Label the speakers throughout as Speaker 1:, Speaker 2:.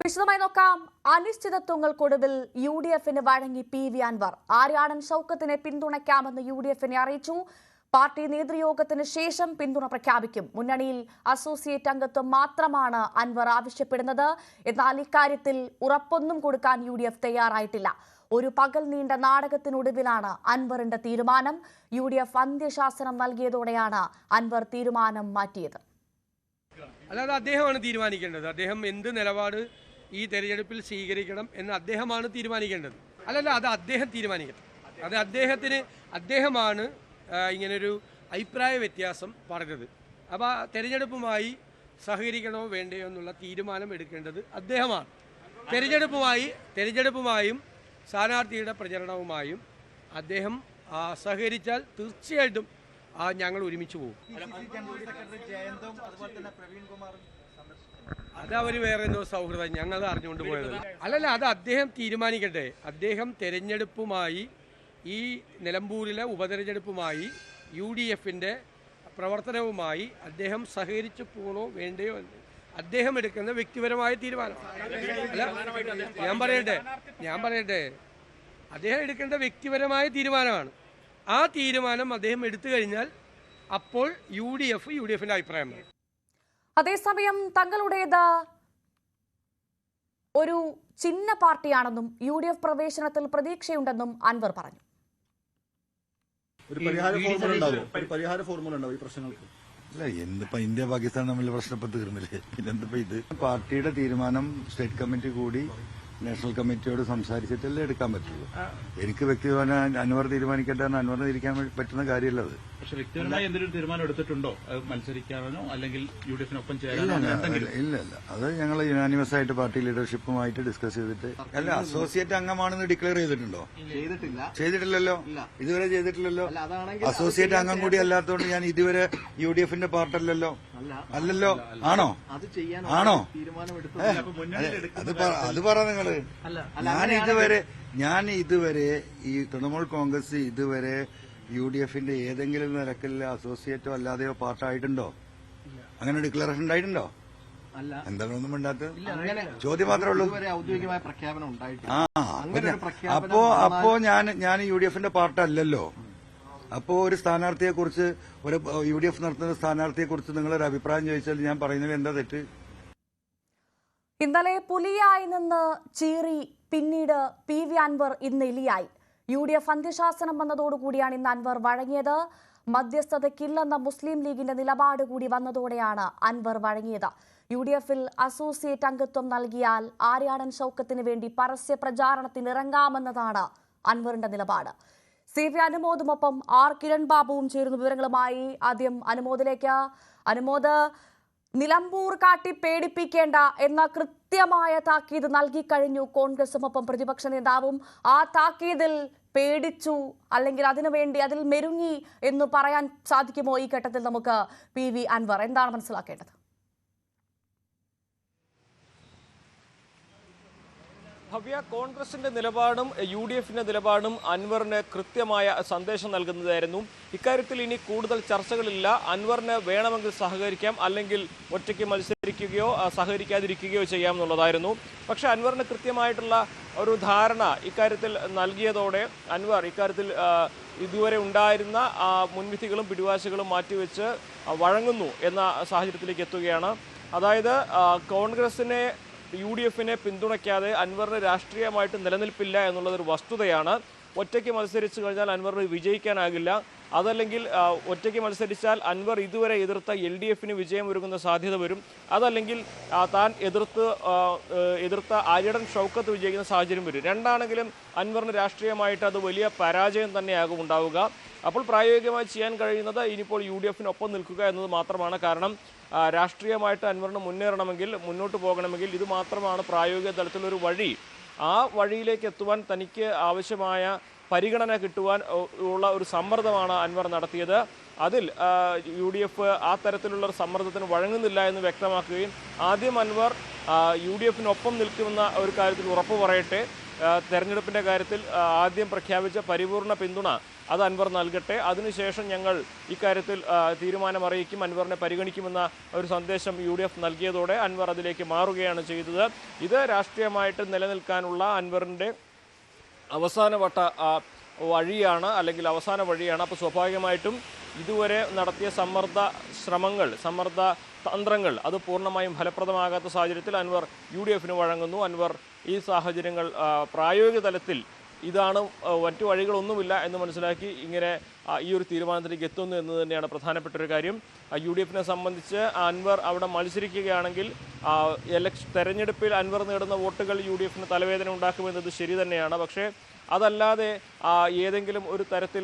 Speaker 1: വിശദമായി നോക്കാം. അനിശ്ചിതത്വങ്ങൾക്കൊടുവിൽ UDFന് വഴങ്ങി PV അൻവർ. ആര്യാടൻ ഷൗക്കത്തിനെ പിന്തുണയ്ക്കാമെന്ന് UDFനെ അറിയിച്ചു. പാർട്ടി നേതൃയോഗത്തിന് ശേഷം പിന്തുണ പ്രഖ്യാപിക്കും. മുന്നണിയിൽ അസോസിയേറ്റ് അംഗത്വം മാത്രമാണ് അൻവർ ആവശ്യപ്പെടുന്നത്. എന്നാൽ ഇക്കാര്യത്തിൽ ഉറപ്പൊന്നും കൊടുക്കാൻ UDF തയ്യാറായിട്ടില്ല. ഒരു പകൽ നീണ്ട നാടകത്തിനൊടുവിലാണ് അൻവറിന്റെ തീരുമാനം. UDF അന്ത്യശാസനം നൽകിയതോടെയാണ് അൻവർ തീരുമാനം മാറ്റിയത്.
Speaker 2: അല്ലാതെ അദ്ദേഹമാണ് തീരുമാനിക്കേണ്ടത്. അദ്ദേഹം എന്ത് നിലപാട് ഈ തെരഞ്ഞെടുപ്പിൽ സ്വീകരിക്കണം എന്ന് അദ്ദേഹമാണ് തീരുമാനിക്കേണ്ടത്. അത് അദ്ദേഹം തീരുമാനിക്കട്ടെ. അത് അദ്ദേഹമാണ് ഇങ്ങനൊരു അഭിപ്രായ വ്യത്യാസം പറഞ്ഞത്. അപ്പോൾ തെരഞ്ഞെടുപ്പുമായി സഹകരിക്കണോ വേണ്ടയോ എന്നുള്ള തീരുമാനം എടുക്കേണ്ടത് അദ്ദേഹമാണ്. തെരഞ്ഞെടുപ്പുമായും സ്ഥാനാർത്ഥിയുടെ പ്രചരണവുമായും അദ്ദേഹം സഹകരിച്ചാൽ തീർച്ചയായിട്ടും ഞങ്ങൾ ഒരുമിച്ച് പോകും. അതവർ വേറെ എന്തോ സൗഹൃദം ഞങ്ങൾ അറിഞ്ഞുകൊണ്ട് പോയത്. അത് അദ്ദേഹം തീരുമാനിക്കട്ടെ. അദ്ദേഹം തെരഞ്ഞെടുപ്പുമായി ഈ നിലമ്പൂരിലെ ഉപതെരഞ്ഞെടുപ്പുമായി UDFന്റെ പ്രവർത്തനവുമായി അദ്ദേഹം സഹകരിച്ചു പോകണോ വേണ്ടയോ എന്ന് അദ്ദേഹം എടുക്കുന്ന വ്യക്തിപരമായ തീരുമാനം. ഞാൻ പറയട്ടെ അദ്ദേഹം എടുക്കേണ്ട വ്യക്തിപരമായ തീരുമാനമാണ്. ആ തീരുമാനം അദ്ദേഹം എടുത്തു കഴിഞ്ഞാൽ അപ്പോൾ UDFന്റെ അഭിപ്രായം പറയും.
Speaker 1: അതേസമയം തങ്ങളുടേത് ഒരു ചിഹ്ന പാർട്ടിയാണെന്നും UDF പ്രവേശനത്തിൽ പ്രതീക്ഷയുണ്ടെന്നും അൻവർ പറഞ്ഞു.
Speaker 3: ഒരു പരിഹാര ഫോർമുല ഉണ്ടാവും ഈ പ്രശ്നങ്ങൾക്ക്.
Speaker 4: അല്ല, എന്തിപ്പോ ഇന്ത്യ പാകിസ്ഥാൻ തമ്മിൽ പ്രശ്നം ഇപ്പൊ തീർന്നില്ലേ? പിന്നെന്തിപ്പോ ഇത് പാർട്ടിയുടെ തീരുമാനം സ്റ്റേറ്റ് കമ്മിറ്റി കൂടി നാഷണൽ കമ്മിറ്റിയോട് സംസാരിച്ചിട്ടല്ലേ എടുക്കാൻ പറ്റുള്ളൂ. എനിക്ക് വ്യക്തിപരമായി അൻവർ തീരുമാനിക്കട്ടെ, അൻവറിന് ഇരിക്കാൻ പറ്റുന്ന കാര്യമല്ല അത്.
Speaker 3: പക്ഷെ വ്യക്തിപരമായി എന്തെങ്കിലും തീരുമാനം എടുത്തിട്ടുണ്ടോ മത്സരിക്കാനോ അല്ലെങ്കിൽ UDFനൊപ്പം ചേരാനോ?
Speaker 4: ഇല്ല, അത് ഞങ്ങൾ യുനാനിമസ് ആയിട്ട് പാർട്ടി ലീഡർഷിപ്പുമായിട്ട് ഡിസ്കസ് ചെയ്തിട്ട്. അല്ല, അസോസിയേറ്റ് അംഗമാണെന്ന് ഡിക്ലെയർ ചെയ്തിട്ടുണ്ടോ? ചെയ്തിട്ടില്ലല്ലോ, ഇതുവരെ ചെയ്തിട്ടില്ലല്ലോ. അസോസിയേറ്റ് അംഗം കൂടി അല്ലാത്തതുകൊണ്ട് ഞാൻ ഇതുവരെ UDFന്റെ പാർട്ടല്ലല്ലോ. അല്ലല്ലോ. ആണോ? അത് പറ നിങ്ങള്. ഞാൻ ഇതുവരെ ഈ തൃണമൂൽ കോൺഗ്രസ് ഇതുവരെ UDFന്റെ ഏതെങ്കിലും നിരക്കിൽ അസോസിയേറ്റോ അല്ലാതെയോ പാർട്ടായിട്ടുണ്ടോ? അങ്ങനെ ഡിക്ലറേഷൻ ഉണ്ടായിട്ടുണ്ടോ? എന്താണ് ഒന്നും വേണ്ടാത്ത ചോദ്യം മാത്രമേ ഉള്ളൂ. അപ്പോ ഞാൻ UDFന്റെ പാർട്ടല്ലല്ലോ. അപ്പോ ഒരു സ്ഥാനാർത്ഥിയെ കുറിച്ച്, ഒരു UDF നടത്തുന്ന സ്ഥാനാർത്ഥിയെ കുറിച്ച് നിങ്ങളൊരു അഭിപ്രായം ചോദിച്ചാൽ ഞാൻ പറയുന്നത് എന്താ തെറ്റ്?
Speaker 1: ഇന്നലെ പുലിയായി നിന്ന് ചീറി പിന്നീട് PV അൻവർ ഇന്ന് എലിയായി. UDF അന്ത്യശാസനം വന്നതോടുകൂടിയാണ് ഇന്ന് അൻവർ വഴങ്ങിയത്. മധ്യസ്ഥതയ്ക്കില്ലെന്ന മുസ്ലിം ലീഗിന്റെ നിലപാട് കൂടി വന്നതോടെയാണ് അൻവർ വഴങ്ങിയത്. UDFൽ അസോസിയേറ്റ് അംഗത്വം നൽകിയാൽ ആര്യാടൻ ഷൗക്കത്തിന് വേണ്ടി പരസ്യ പ്രചാരണത്തിന് ഇറങ്ങാമെന്നതാണ് അൻവറിന്റെ നിലപാട്. CV അനുമോദുമൊപ്പം R കിരൺ ബാബുവും ചേരുന്ന വിവരങ്ങളുമായി. ആദ്യം അനുമോദിലേക്ക്. അനുമോദ്, നിലമ്പൂർ കാട്ടി പേടിപ്പിക്കേണ്ട എന്ന കൃത്യമായ താക്കീത് നൽകിക്കഴിഞ്ഞു കോൺഗ്രസുമൊപ്പം പ്രതിപക്ഷ നേതാവും. ആ താക്കീതിൽ പേടിച്ചു അല്ലെങ്കിൽ അതിനുവേണ്ടി അതിൽ മെരുങ്ങി എന്ന് പറയാൻ സാധിക്കുമോ ഈ ഘട്ടത്തിൽ നമുക്ക്? PV അൻവർ എന്താണ് മനസ്സിലാക്കേണ്ടത്?
Speaker 5: ഭവ്യ, കോൺഗ്രസിന്റെ നിലപാടും UDFന്റെ നിലപാടും അൻവറിന് കൃത്യമായ സന്ദേശം നൽകുന്നതായിരുന്നു. ഇക്കാര്യത്തിൽ ഇനി കൂടുതൽ ചർച്ചകളില്ല. അൻവറിന് വേണമെങ്കിൽ സഹകരിക്കാം, അല്ലെങ്കിൽ ഒറ്റയ്ക്ക് മത്സരിക്കുകയോ സഹകരിക്കാതിരിക്കുകയോ ചെയ്യാമെന്നുള്ളതായിരുന്നു. പക്ഷേ അൻവറിന് കൃത്യമായിട്ടുള്ള ഒരു ധാരണ ഇക്കാര്യത്തിൽ നൽകിയതോടെ അൻവർ ഇക്കാര്യത്തിൽ ഇതുവരെ ഉണ്ടായിരുന്ന മുൻവിധികളും പിടിവാശികളും മാറ്റിവെച്ച് വഴങ്ങുന്നു എന്ന സാഹചര്യത്തിലേക്ക് എത്തുകയാണ്. അതായത് കോൺഗ്രസിനെ UDFനെ പിന്തുണയ്ക്കാതെ അൻവറിന് രാഷ്ട്രീയമായിട്ട് നിലനിൽപ്പില്ല എന്നുള്ളതൊരു വസ്തുതയാണ്. ഒറ്റയ്ക്ക് മത്സരിച്ചു കഴിഞ്ഞാൽ അൻവറിന് വിജയിക്കാനാകില്ല. അതല്ലെങ്കിൽ ഒറ്റയ്ക്ക് മത്സരിച്ചാൽ അൻവർ ഇതുവരെ എതിർത്ത LDFന് വിജയം ഒരുങ്ങുന്ന സാധ്യത വരും. അതല്ലെങ്കിൽ താൻ എതിർത്ത ആര്യടൻ ഷൗക്കത്ത് വിജയിക്കുന്ന സാഹചര്യം വരും. രണ്ടാണെങ്കിലും അൻവറിന് രാഷ്ട്രീയമായിട്ട് അത് വലിയ പരാജയം തന്നെയാകും ഉണ്ടാവുക. അപ്പോൾ പ്രായോഗികമായി ചെയ്യാൻ കഴിയുന്നത് ഇനിയിപ്പോൾ UDFനൊപ്പം നിൽക്കുക എന്നത് മാത്രമാണ്. കാരണം രാഷ്ട്രീയമായിട്ട് അൻവറിന് മുന്നേറണമെങ്കിൽ, മുന്നോട്ട് പോകണമെങ്കിൽ ഇത് മാത്രമാണ് പ്രായോഗിക തലത്തിലൊരു വഴി. ആ വഴിയിലേക്ക് എത്തുവാൻ തനിക്ക് ആവശ്യമായ പരിഗണന കിട്ടുവാൻ ഉള്ള ഒരു സമ്മർദ്ദമാണ് അൻവർ നടത്തിയത്. അതിൽ UDF ആ തരത്തിലുള്ള ഒരു സമ്മർദ്ദത്തിന് വഴങ്ങുന്നില്ല എന്ന് വ്യക്തമാക്കുകയും ആദ്യം അൻവർ UDFനൊപ്പം നിൽക്കുമെന്ന ഒരു കാര്യത്തിൽ ഉറപ്പ് പറയട്ടെ, തെരഞ്ഞെടുപ്പിൻ്റെ കാര്യത്തിൽ ആദ്യം പ്രഖ്യാപിച്ച പരിപൂർണ പിന്തുണ അത് അൻവർ നൽകട്ടെ, അതിനുശേഷം ഞങ്ങൾ ഇക്കാര്യത്തിൽ തീരുമാനമറിയിക്കും, അൻവറിനെ പരിഗണിക്കുമെന്ന ഒരു സന്ദേശം UDF നൽകിയതോടെ അൻവർ അതിലേക്ക് മാറുകയാണ് ചെയ്തത്. ഇത് രാഷ്ട്രീയമായിട്ട് നിലനിൽക്കാനുള്ള അൻവറിൻ്റെ അവസാനവട്ട വഴിയാണ്, അല്ലെങ്കിൽ അവസാന വഴിയാണ്. അപ്പോൾ സ്വാഭാവികമായിട്ടും ഇതുവരെ നടത്തിയ സമ്മർദ്ദ ശ്രമങ്ങൾ, സമ്മർദ്ദ തന്ത്രങ്ങൾ അത് പൂർണ്ണമായും ഫലപ്രദമാകാത്ത സാഹചര്യത്തിൽ അൻവർ UDFന് വഴങ്ങുന്നു. അൻവർ ഈ സാഹചര്യങ്ങൾ പ്രായോഗിക തലത്തിൽ ഇതാണ്, മറ്റു വഴികളൊന്നുമില്ല എന്ന് മനസ്സിലാക്കി ഇങ്ങനെ ഈ ഒരു തീരുമാനത്തിലേക്ക് എത്തുന്നു എന്ന് തന്നെയാണ് പ്രധാനപ്പെട്ട ഒരു കാര്യം. UDFനെ സംബന്ധിച്ച് അൻവർ അവിടെ മത്സരിക്കുകയാണെങ്കിൽ തെരഞ്ഞെടുപ്പിൽ അൻവർ നേടുന്ന വോട്ടുകൾ UDFന് തലവേദന ഉണ്ടാക്കുമെന്നത് ശരി തന്നെയാണ്. പക്ഷേ അതല്ലാതെ ഏതെങ്കിലും ഒരു തരത്തിൽ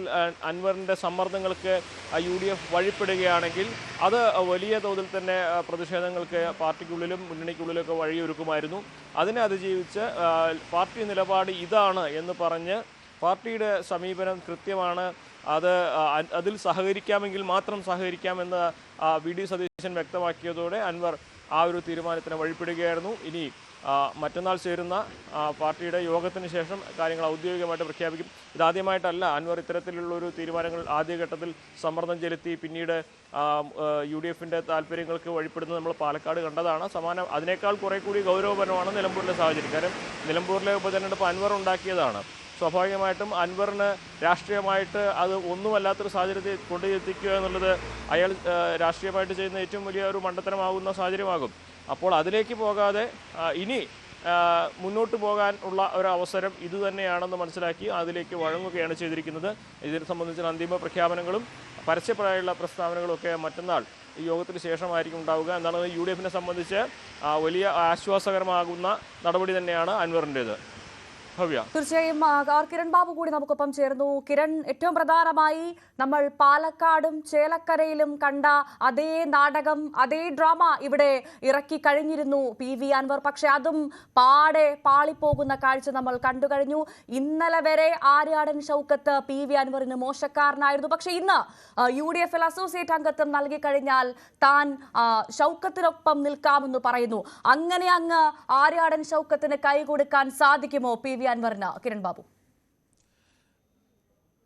Speaker 5: അൻവറിൻ്റെ സമ്മർദ്ദങ്ങൾക്ക് UDF വഴിപ്പെടുകയാണെങ്കിൽ അത് വലിയ തോതിൽ തന്നെ പ്രതിഷേധങ്ങൾക്ക് പാർട്ടിക്കുള്ളിലും മുന്നണിക്കുള്ളിലൊക്കെ വഴിയൊരുക്കുമായിരുന്നു. അതിനെ അതിജീവിച്ച് പാർട്ടി നിലപാട് ഇതാണ് എന്ന് പറഞ്ഞ് പാർട്ടിയുടെ സമീപനം കൃത്യമാണ്, അതിൽ സഹകരിക്കാമെങ്കിൽ മാത്രം സഹകരിക്കാമെന്ന് VD സതീശൻ വ്യക്തമാക്കിയതോടെ അൻവർ ആ ഒരു തീരുമാനത്തിന് വഴിപ്പെടുകയായിരുന്നു. ഇനി മറ്റന്നാൾ ചേരുന്ന പാർട്ടിയുടെ യോഗത്തിന് ശേഷം കാര്യങ്ങൾ ഔദ്യോഗികമായിട്ട് പ്രഖ്യാപിക്കും. ഇതാദ്യമായിട്ടല്ല അൻവർ ഇത്തരത്തിലുള്ളൊരു തീരുമാനങ്ങൾ ആദ്യഘട്ടത്തിൽ സമ്മർദ്ദം ചെലുത്തി പിന്നീട് UDFൻ്റെ താല്പര്യങ്ങൾക്ക് വഴിപ്പെടുന്നത് നമ്മൾ പാലക്കാട് കണ്ടതാണ്. അതിനേക്കാൾ കുറെ കൂടി ഗൗരവപരമാണ് നിലമ്പൂരിലെ സാഹചര്യം. കാരണം നിലമ്പൂരിലെ ഉപതെരഞ്ഞെടുപ്പ് അൻവർ ഉണ്ടാക്കിയതാണ്. സ്വാഭാവികമായിട്ടും അൻവറിന് രാഷ്ട്രീയമായിട്ട് അത് ഒന്നുമല്ലാത്തൊരു സാഹചര്യത്തിൽ കൊണ്ടുചെത്തിക്കുക എന്നുള്ളത് അയാൾ രാഷ്ട്രീയമായിട്ട് ചെയ്യുന്ന ഏറ്റവും വലിയ ഒരു മണ്ടത്തരമാകുന്ന സാഹചര്യമാകും. അപ്പോൾ അതിലേക്ക് പോകാതെ ഇനി മുന്നോട്ട് പോകാൻ ഉള്ള ഒരു അവസരം ഇതുതന്നെയാണെന്ന് മനസ്സിലാക്കി അതിലേക്ക് വഴങ്ങുകയാണ് ചെയ്തിരിക്കുന്നത്. ഇതിനെ സംബന്ധിച്ച അന്തിമ പ്രഖ്യാപനങ്ങളും പരസ്യപരമായുള്ള പ്രസ്താവനകളും ഒക്കെ മറ്റന്നാൾ ഈ യോഗത്തിന് ശേഷമായിരിക്കും ഉണ്ടാവുക. എന്താണ് UDFനെ സംബന്ധിച്ച് വലിയ ആശ്വാസകരമാകുന്ന നടപടി തന്നെയാണ് അൻവറിൻ്റേത്.
Speaker 1: തീർച്ചയായും കിരൺ ബാബു കൂടി നമുക്കൊപ്പം ചേർന്നു. കിരൺ, ഏറ്റവും പ്രധാനമായി നമ്മൾ പാലക്കാടും ചേലക്കരയിലും കണ്ട അതേ നാടകം, അതേ ഡ്രാമ ഇവിടെ ഇറക്കി കഴിഞ്ഞിരുന്നു PV അൻവർ. പക്ഷെ അതും പാടെ പാളിപ്പോകുന്ന കാഴ്ച നമ്മൾ കണ്ടു കഴിഞ്ഞു. ഇന്നലെ വരെ ആര്യാടൻ ഷൗക്കത്ത് PV അൻവറിന് മോശക്കാരനായിരുന്നു. പക്ഷെ ഇന്ന് UDFൽ അസോസിയേറ്റ് അംഗത്വം നൽകി കഴിഞ്ഞാൽ താൻ ഷൗക്കത്തിനൊപ്പം നിൽക്കാമെന്ന് പറയുന്നു. അങ്ങനെ അങ്ങ് ആര്യാടൻ ഷൗക്കത്തിന് കൈകൊടുക്കാൻ സാധിക്കുമോ PV അൻവറിന്? കിരൺ ബാബു.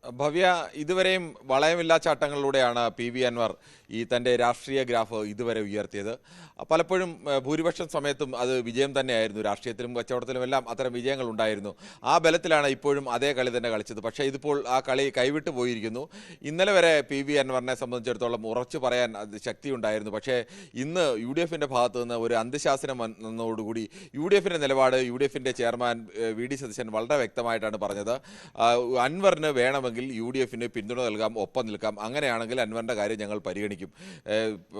Speaker 6: ഭവ്യ, ഇതുവരെയും വളയമില്ലാ ചാട്ടങ്ങളിലൂടെയാണ് PV അൻവർ ഈ തൻ്റെ രാഷ്ട്രീയ ഗ്രാഫ് ഇതുവരെ ഉയർത്തിയത്. പലപ്പോഴും ഭൂരിപക്ഷം സമയത്തും അത് വിജയം തന്നെയായിരുന്നു. രാഷ്ട്രീയത്തിലും കച്ചവടത്തിലും എല്ലാം അത്തരം വിജയങ്ങൾ ഉണ്ടായിരുന്നു. ആ ബലത്തിലാണ് ഇപ്പോഴും അതേ കളി തന്നെ കളിച്ചത്. പക്ഷേ ഇതിപ്പോൾ ആ കളി കൈവിട്ടു പോയിരിക്കുന്നു. ഇന്നലെ വരെ PV അൻവറിനെ സംബന്ധിച്ചിടത്തോളം ഉറച്ചു പറയാൻ ശക്തിയുണ്ടായിരുന്നു. പക്ഷേ ഇന്ന് UDFൻ്റെ ഭാഗത്തു നിന്ന് ഒരു അന്ത്യശാസനം വന്നതോടുകൂടി UDFൻ്റെ നിലപാട് UDFൻ്റെ ചെയർമാൻ VD സതീശൻ വളരെ വ്യക്തമായിട്ടാണ് പറഞ്ഞത്. അൻവറിന് വേണമെങ്കിൽ UDFന് പിന്തുണ നൽകാം, ഒപ്പം നിൽക്കാം. അങ്ങനെയാണെങ്കിൽ അൻവറിൻ്റെ കാര്യം ഞങ്ങൾ പരിഗണിക്കും.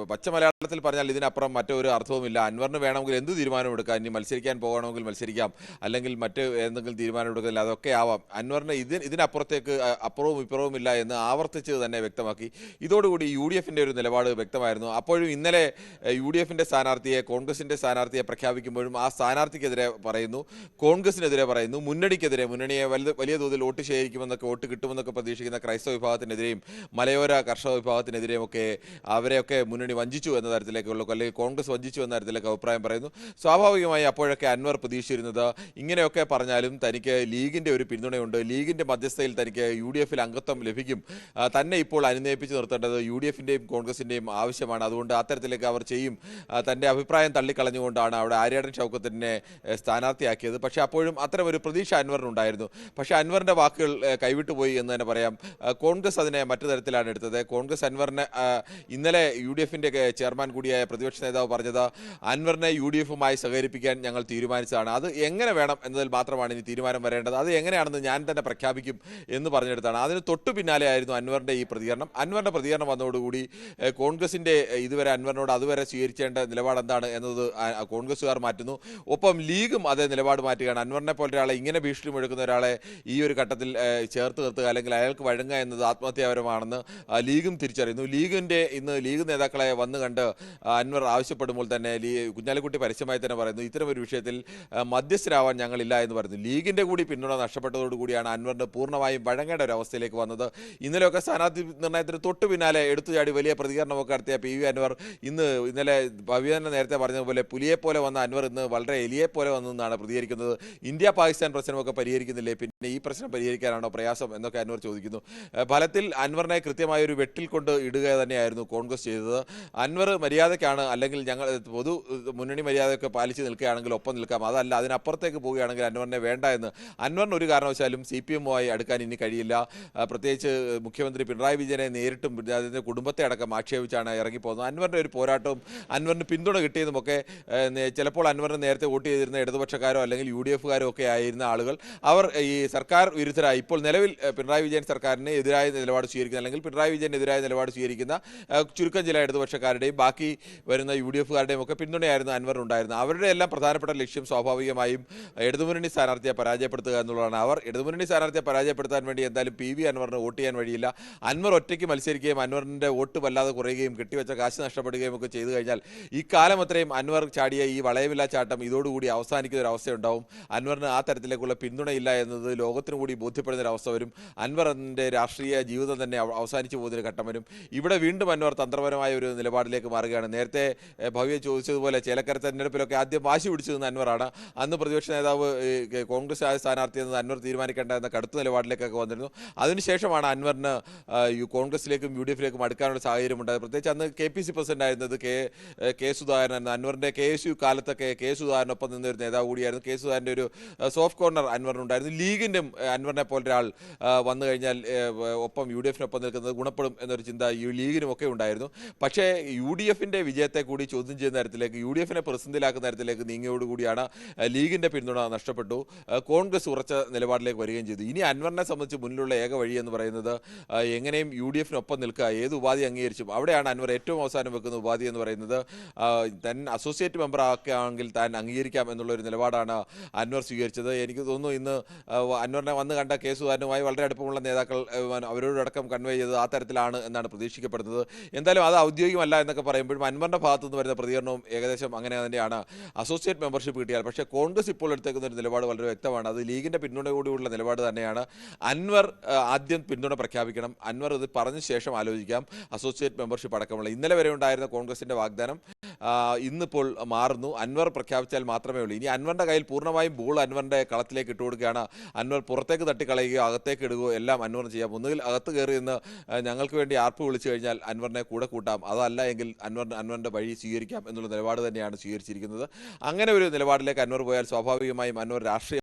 Speaker 6: പച്ച മലയാളത്തിൽ പറഞ്ഞാൽ ഇതിനപ്പുറം മറ്റൊരു അർത്ഥവുമില്ല. അൻവറിന് വേണമെങ്കിൽ എന്ത് തീരുമാനം എടുക്കാം. ഇനി മത്സരിക്കാൻ പോകണമെങ്കിൽ മത്സരിക്കാം, അല്ലെങ്കിൽ മറ്റ് എന്തെങ്കിലും തീരുമാനം എടുക്കില്ല, അതൊക്കെ ആവാം. അൻവറിന് ഇതിനപ്പുറത്തേക്ക് അപ്പുറവും ഇപ്പുറവും ഇല്ല എന്ന് ആവർത്തിച്ച് തന്നെ വ്യക്തമാക്കി. ഇതോടുകൂടി UDFൻ്റെ ഒരു നിലപാട് വ്യക്തമായിരുന്നു. അപ്പോഴും ഇന്നലെ UDFൻ്റെ സ്ഥാനാർത്ഥിയെ, കോൺഗ്രസിൻ്റെ സ്ഥാനാർത്ഥിയെ പ്രഖ്യാപിക്കുമ്പോഴും ആ സ്ഥാനാർത്ഥിക്കെതിരെ പറയുന്നു, കോൺഗ്രസിനെതിരെ പറയുന്നു, മുന്നണിയെ വലിയ തോതിൽ വോട്ട് ശേഖരിക്കുമെന്നൊക്കെ, വോട്ട് കിട്ടുമെന്നൊക്കെ പ്രതീക്ഷിക്കുന്ന ക്രൈസ്തവ വിഭാഗത്തിനെതിരെയും മലയോര കർഷക വിഭാഗത്തിനെതിരെയും ഒക്കെ അവരെയൊക്കെ മുന്നണി വഞ്ചിച്ചു എന്ന തരത്തിലേക്കുള്ള, അല്ലെങ്കിൽ കോൺഗ്രസ് വഞ്ചിച്ചു എന്ന തരത്തിലേക്ക് അഭിപ്രായം പറയുന്നു. സ്വാഭാവികമായി അപ്പോഴൊക്കെ അൻവർ പ്രതീക്ഷിച്ചിരുന്നത് ഇങ്ങനെയൊക്കെ പറഞ്ഞാലും തനിക്ക് ലീഗിൻ്റെ ഒരു പിന്തുണയുണ്ട്, ലീഗിൻ്റെ മധ്യസ്ഥയിൽ തനിക്ക് UDFൽ അംഗത്വം ലഭിക്കും, തന്നെ ഇപ്പോൾ അനുനയിപ്പിച്ച് നിർത്തേണ്ടത് UDFൻ്റെയും കോൺഗ്രസിൻ്റെയും ആവശ്യമാണ്, അതുകൊണ്ട് അത്തരത്തിലേക്ക് അവർ ചെയ്യും, തൻ്റെ അഭിപ്രായം തള്ളിക്കളഞ്ഞുകൊണ്ടാണ് അവിടെ ആര്യാടൻ ഷൗക്കത്തിനെ സ്ഥാനാർത്ഥിയാക്കിയത്. പക്ഷേ അപ്പോഴും അത്തരം ഒരു പ്രതീക്ഷ അൻവറിനുണ്ടായിരുന്നു. പക്ഷേ അൻവറിൻ്റെ വാക്കുകൾ കൈവിട്ടുപോയി എന്ന് തന്നെ പറയാം. കോൺഗ്രസ് അതിനെ മറ്റു തരത്തിലാണ് എടുത്തത്. കോൺഗ്രസ് അൻവറിനെ ഇന്നലെ UDFൻ്റെ ചെയർമാൻ കൂടിയായ പ്രതിപക്ഷ നേതാവ് പറഞ്ഞത് അൻവറിനെ UDFുമായി സഹകരിപ്പിക്കാൻ ഞങ്ങൾ തീരുമാനിച്ചതാണ്. അത് എങ്ങനെ വേണം എന്നതിൽ മാത്രമാണ് ഇനി തീരുമാനം വരേണ്ടത്. അത് എങ്ങനെയാണെന്ന് ഞാൻ തന്നെ പ്രഖ്യാപിക്കും എന്ന് പറഞ്ഞെടുത്താണ്. അതിന് തൊട്ടു പിന്നാലെ ആയിരുന്നു അൻവറിൻ്റെ ഈ പ്രതികരണം. അൻവറിൻ്റെ പ്രതികരണം വന്നതോടുകൂടി കോൺഗ്രസിൻ്റെ ഇതുവരെ അൻവറിനോട് അതുവരെ സ്വീകരിക്കേണ്ട നിലപാട് എന്താണ് എന്നത് കോൺഗ്രസ്സുകാർ മാറ്റുന്നു. ഒപ്പം ലീഗും അതേ നിലപാട് മാറ്റുകയാണ്. അൻവറിനെ പോലെ ഒരാളെ ഇങ്ങനെ ഭീഷണി മുഴക്കുന്ന ഒരാളെ ഈ ഒരു ഘട്ടത്തിൽ ചേർത്ത് നിർത്തുക അല്ലെങ്കിൽ അയാൾക്ക് വഴങ്ങുക എന്നത് ആത്മഹത്യാപരമാണെന്ന് ലീഗും തിരിച്ചറിയുന്നു. ലീഗിൻ്റെ ഇന്ന് ലീഗ് നേതാക്കളെ വന്നു കണ്ട് അൻവർ ആവശ്യപ്പെടുമ്പോൾ തന്നെ കുഞ്ഞാലിക്കുട്ടി പരസ്യമായി തന്നെ പറയുന്നു ഇത്തരം ഒരു വിഷയത്തിൽ മധ്യസ്ഥരാവാൻ ഞങ്ങളില്ല എന്ന് പറയുന്നു. ലീഗിന്റെ കൂടി പിന്തുണ നഷ്ടപ്പെട്ടതോടുകൂടിയാണ് അൻവറിന് പൂർണ്ണമായും വഴങ്ങേണ്ട ഒരു അവസ്ഥയിലേക്ക് വന്നത്. ഇന്നലെയൊക്കെ സ്ഥാനാർത്ഥി നിർണയത്തിന് തൊട്ടു പിന്നാലെ എടുത്തുചാടി വലിയ പ്രതികരണമൊക്കെ നടത്തിയ PV അൻവർ ഇന്നലെ ഭവ്യനെ നേരത്തെ പറഞ്ഞതുപോലെ പുലിയെപ്പോലെ വന്ന അൻവർ ഇന്ന് വളരെ എലിയെപ്പോലെ വന്നെന്നാണ് പ്രതികരിക്കുന്നത്. ഇന്ത്യ പാകിസ്ഥാൻ പ്രശ്നമൊക്കെ പരിഹരിക്കുന്നില്ലേ, പിന്നെ ഈ പ്രശ്നം പരിഹരിക്കാനാണോ പ്രയാസം എന്നൊക്കെ അൻവർ ചോദിക്കുന്നു. ഫലത്തിൽ അൻവറിനെ കൃത്യമായ ഒരു വെട്ടിൽ കൊണ്ട് ഇടുക തന്നെയായിരുന്നു കോൺഗ്രസ് ചെയ്തത്. അൻവർ മര്യാദയ്ക്കാണ്, അല്ലെങ്കിൽ ഞങ്ങൾ പൊതു മുന്നണി മര്യാദയൊക്കെ പാലിച്ച് നിൽക്കുകയാണെങ്കിൽ ഒപ്പം നിൽക്കാം, അതല്ല അതിനപ്പുറത്തേക്ക് പോവുകയാണെങ്കിൽ അൻവറിനെ വേണ്ട എന്ന്. അൻവറിന് ഒരു കാരണവശാലും CPM-മായി അടുക്കാൻ ഇനി കഴിയില്ല. പ്രത്യേകിച്ച് മുഖ്യമന്ത്രി പിണറായി വിജയനെ നേരിട്ടും അതിൻ്റെ കുടുംബത്തെ അടക്കം ആക്ഷേപിച്ചാണ് ഇറങ്ങിപ്പോകുന്നത്. അൻവറിൻ്റെ ഒരു പോരാട്ടവും അൻവറിന് പിന്തുണ കിട്ടിയതുമൊക്കെ ചിലപ്പോൾ അൻവറിന് നേരത്തെ വോട്ട് ചെയ്തിരുന്ന ഇടതുപക്ഷക്കാരോ അല്ലെങ്കിൽ UDF-കാരോ ഒക്കെ ആയിരുന്ന ആളുകൾ അവർ ഈ സർക്കാർ വിരുദ്ധരായി ഇപ്പോൾ നിലവിൽ പിണറായി വിജയൻ സർക്കാരിന് എതിരായ നിലപാട് സ്വീകരിക്കുന്ന അല്ലെങ്കിൽ പിണറായി വിജയനെതിരായ നിലപാട് സ്വീകരിക്കുന്ന ചുരുക്കം ചില ഇടതുപക്ഷക്കാരുടെയും ബാക്കി വരുന്ന UDF-കാരുടെയും ഒക്കെ പിന്തുണയായിരുന്നു അൻവറിനുണ്ടായിരുന്നത്. അവരുടെ എല്ലാം പ്രധാനപ്പെട്ട ലക്ഷ്യം സ്വാഭാവികമായും ഇടതുമുന്നണി സ്ഥാനാർത്ഥിയെ പരാജയപ്പെടുത്തുക എന്നുള്ളതാണ്. അവർ ഇടതുമുന്നണി സ്ഥാനാർത്ഥിയെ പരാജയപ്പെടുത്താൻ വേണ്ടി എന്തായാലും PV അൻവറിന് വോട്ട് ചെയ്യാൻ വഴിയില്ല. അൻവർ ഒറ്റയ്ക്ക് മത്സരിക്കുകയും അൻവറിൻ്റെ വോട്ട് വല്ലാതെ കുറയുകയും കെട്ടിവെച്ച കാശ് നഷ്ടപ്പെടുകയും ഒക്കെ ചെയ്തു കഴിഞ്ഞാൽ ഈ കാലം അത്രയും അൻവർ ചാടിയ ഈ വളയമില്ലാ ചാട്ടം ഇതോടുകൂടി അവസാനിക്കുന്ന ഒരു അവസ്ഥയുണ്ടാവും. അൻവറിന് ആ തരത്തിലേക്കുള്ള പിന്തുണയില്ല എന്നത് ലോകത്തിനു കൂടി ബോധ്യപ്പെടുന്ന ഒരു അവസ്ഥ വരും. അൻവറിൻ്റെ രാഷ്ട്രീയ ജീവിതം തന്നെ അവസാനിച്ചു പോകുന്നൊരു ഘട്ടം വരും. ഇവിടെ വീണ്ടും അൻവർ തന്ത്രപരമായ ഒരു നിലപാടിലേക്ക് മാറുകയാണ്. നേരത്തെ ഭവ്യ ചോദിച്ചതുപോലെ ചേലക്കര തെരഞ്ഞെടുപ്പിലൊക്കെ ആദ്യം വാശി പിടിച്ചു നിന്ന അൻവറാണ്. അന്ന് പ്രതിപക്ഷ നേതാവ് കോൺഗ്രസ് ആയ സ്ഥാനാർത്ഥി എന്ന് അൻവർ തീരുമാനിക്കേണ്ട എന്ന കടുത്ത നിലപാടിലേക്കൊക്കെ വന്നിരുന്നു. അതിനുശേഷമാണ് അൻവറിന് കോൺഗ്രസിലേക്കും UDF-ലേക്കും അടുക്കാനുള്ള സാഹചര്യം ഉണ്ടായത്. പ്രത്യേകിച്ച് അന്ന് KPC പ്രസിഡന്റ് ആയിരുന്നത് കെ സുധാകരൻ. അൻവറിൻ്റെ KSU കാലത്തൊക്കെ കെ സുധാകരനൊപ്പം നിന്ന ഒരു നേതാവ് കൂടിയായിരുന്നു. കെ സുധാകരൻ്റെ ഒരു സോഫ്റ്റ് കോർണർ അൻവറിനുണ്ടായിരുന്നു. ലീഗിൻ്റെ അൻവറിനെ പോലെ ഒരാൾ വന്നു കഴിഞ്ഞാൽ ഒപ്പം UDF-നൊപ്പം നിൽക്കുന്നത് ഗുണപ്പെടും എന്നൊരു ചിന്ത ലീഗിനുമൊക്കെ ഉണ്ടായിരുന്നു. പക്ഷേ UDF-ന്റെ വിജയത്തെ കൂടി ചോദ്യം ചെയ്യുന്ന തരത്തിലേക്ക് UDF-നെ പ്രതിസന്ധിയിലാക്കുന്ന തരത്തിലേക്ക് നീങ്ങിയോടുകൂടിയാണ് ലീഗിൻ്റെ പിന്തുണ നഷ്ടപ്പെട്ടു. കോൺഗ്രസ് ഉറച്ച നിലപാടിലേക്ക് വരികയും ചെയ്തു. ഇനി അൻവറിനെ സംബന്ധിച്ച് മുന്നിലുള്ള ഏക വഴി എന്ന് പറയുന്നത് എങ്ങനെയും UDF-നൊപ്പം നിൽക്കുക, ഏത് ഉപാധി അംഗീകരിച്ചും. അവിടെയാണ് അൻവർ ഏറ്റവും അവസാനം വെക്കുന്ന ഉപാധി എന്ന് പറയുന്നത് താൻ അസോസിയേറ്റ് മെമ്പർ ആക്കുകയാണെങ്കിൽ താൻ അംഗീകരിക്കാം എന്നുള്ളൊരു നിലപാടാണ് അൻവർ സ്വീകരിച്ചത്. എനിക്ക് തോന്നുന്നു ഇന്ന് അൻവറിനെ വന്ന് കണ്ട കെ സുധാകരനുമായി വളരെ അടുപ്പമുള്ള നേതാക്കൾ അവരോടടക്കം കൺവേ ചെയ്തത് ആ തരത്തിലാണ് എന്നാണ് പ്രതീക്ഷിക്കപ്പെടുന്നത്. എന്തായാലും അത് ഔദ്യോഗികമല്ല എന്നൊക്കെ പറയുമ്പോഴും അൻവറിൻ്റെ ഭാഗത്തു നിന്ന് വരുന്ന പ്രതികരണവും ഏകദേശം അങ്ങനെ തന്നെയാണ്. അസോസിയേറ്റ് മെമ്പർഷിപ്പ് കിട്ടിയാൽ, പക്ഷേ കോൺഗ്രസ് ഇപ്പോൾ എടുത്തേക്കുന്ന ഒരു നിലപാട് വളരെ വ്യക്തമാണ്. അത് ലീഗിൻ്റെ പിന്തുണയോടുകൂടിയുള്ള നിലപാട് തന്നെയാണ്. അൻവർ ആദ്യം പിന്തുണ പ്രഖ്യാപിക്കണം. അൻവർ ഇത് പറഞ്ഞ ശേഷം ആലോചിക്കാം അസോസിയേറ്റ് മെമ്പർഷിപ്പ് അടക്കമുള്ള. ഇന്നലെ വരെ ഉണ്ടായിരുന്ന കോൺഗ്രസിൻ്റെ വാഗ്ദാനം ഇന്നിപ്പോൾ മാറുന്നു. അൻവർ പ്രഖ്യാപിച്ചാൽ മാത്രമേ ഉള്ളൂ. ഇനി അൻവറിൻ്റെ കയ്യിൽ പൂർണ്ണമായും ബോൾ അൻവറിൻ്റെ കളത്തിലേക്ക് ഇട്ടുകൊടുക്കുകയാണ്. അൻവർ പുറത്തേക്ക് തട്ടിക്കളയുകയോ അകത്തേക്ക് ഇടുകയോ എല്ലാം അൻവറിന് ചെയ്യാം. ഒന്നുകിൽ അകത്ത് കയറി നിന്ന് ഞങ്ങൾക്ക് വേണ്ടി ആർപ്പ് വിളിച്ചു കഴിഞ്ഞാൽ അൻവറിനെ കൂടെ കൂട്ടാം, അതല്ല എങ്കിൽ അൻവറിൻ്റെ വഴി സ്വീകരിക്കാം എന്നുള്ള നിലപാട് തന്നെയാണ് സ്വീകരിച്ചിരിക്കുന്നത്. അങ്ങനെ ഒരു നിലപാടിലേക്ക് അൻവർ പോയാൽ സ്വാഭാവികമായും അൻവർ രാഷ്ട്രീയ